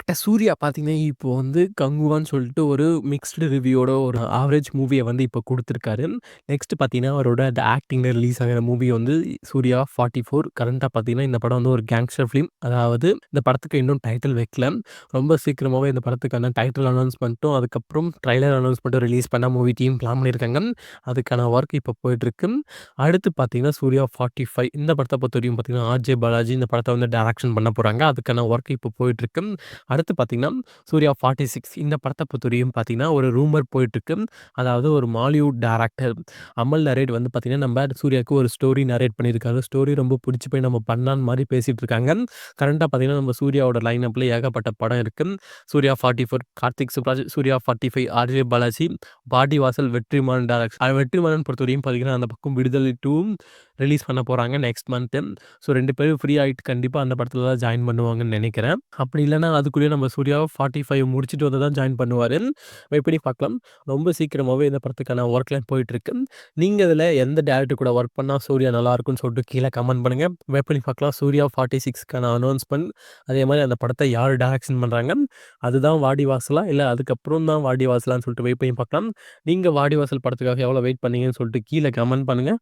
Actor Surya பார்த்தீங்கன்னா, இப்போ வந்து கங்குவான்னு சொல்லிட்டு ஒரு மிக்ஸ்டு ரிவ்யூவோட ஒரு ஆவரேஜ் மூவிய வந்து இப்போ குடுத்துருக்காரு. நெக்ஸ்ட் பார்த்தீங்கன்னா, அவரோட அந்த ஆக்டிங்ல ரிலீஸ் ஆகுற மூவி வந்து சூர்யா 44. கரண்ட்டா பார்த்தீங்கன்னா, இந்த படம் வந்து ஒரு கேங்ஸ்டர் ஃபிலிம். அதாவது இந்த படத்துக்கு இன்னும் டைட்டில் வைக்கல. ரொம்ப சீக்கிரமாவே இந்த படத்துக்கான டைட்டில் அனௌன்ஸ்மென்ட்டும், அதுக்கப்புறம் ட்ரெய்லர் அனௌன்ஸ்மென்ட்டும் ரிலீஸ் பண்ண மூவி டீம் பிளான் பண்ணியிருக்காங்க. அதுக்கான ஒர்க் இப்போ போயிட்டுருக்கு. அடுத்து பார்த்தீங்கன்னா, சூர்யா 45 இந்த படத்த பொறுத்தவரைக்கும் பார்த்தீங்கன்னா, ஆர்.ஜே. பாலாஜி இந்த படத்த வந்து டைரக்ஷன் பண்ண போறாங்க. அதுக்கான ஒர்க் இப்போ போயிட்டுருக்கு. அடுத்து பார்த்தீங்கன்னா, சூர்யா 46 இந்த படத்த பொறுத்தவரையும் பார்த்தீங்கன்னா, ஒரு ரூமர் போயிட்டுருக்கு. அதாவது ஒரு மாலிவுட் டைரக்டர் அமல் நரேட் வந்து பார்த்தீங்கன்னா, நம்ம சூர்யாவுக்கு ஒரு ஸ்டோரி நரேட் பண்ணியிருக்காரு. ஸ்டோரி ரொம்ப புடிச்சு போய் நம்ம பண்ணலான்னு மாரி பேசிட்டு இருக்காங்க. கரண்ட்டா பார்த்தீங்கன்னா, நம்ம சூர்யாவோட லைன் அப்ல ஏகப்பட்ட படம் இருக்கு. சூர்யா 44, கார்த்திக் சுப்ராஜ், சூர்யா 45, ஆர்.ஜே. பாலாஜி, வாடிவாசல், வெற்றிமாறன் டைரக்ஷன். வெற்றிமாறன் பொறுத்தவரையும் பார்த்தீங்கன்னா, அந்த பக்கம் விடுதலை 2 ரிலீஸ் பண்ண போறாங்க நெக்ஸ்ட் மந்த்து. ஸோ 2 பேரும் ஃப்ரீ ஆயிட்டு கண்டிப்பா அந்த படத்துல தான் ஜாயின் பண்ணுவாங்கன்னு நெனைக்கிறேன். அப்படி இல்லன்னா, அதுக்குள்ளயே நம்ம சூர்யா 45 முடிச்சுட்டு வந்து தான் ஜாயின் பண்ணுவாரு. வெயிட் பண்ணி பார்க்கலாம். ரொம்ப சீக்கிரமாவே இந்த படத்துக்கான ஒர்க்லாம் போயிட்டுருக்கு. நீங்க இதுல எந்த டைரக்டர் கூட ஒர்க் பண்ணா சூர்யா நல்லாருக்கும்னு சொல்லிட்டு கீழ கமெண்ட் பண்ணுங்க. வெயிட் பண்ணி பார்க்கலாம். சூர்யா 46க்கான அனௌன்ஸ்மென்ட் அதே மாரி அந்த படத்த யார் டைரக்ஷன் பண்றாங்க? அதுதான் வாடிவாசலா? இல்ல அதுக்கப்புறம் தான் வாடிவாசலான்னு சொல்லிட்டு வெயிட் பண்ணி பார்க்கலாம். நீங்க வாடிவாசல் படத்துக்காக எவ்வளோ வெயிட் பண்ணீங்கன்னு சொல்லிட்டு கீழ கமெண்ட் பண்ணுங்க.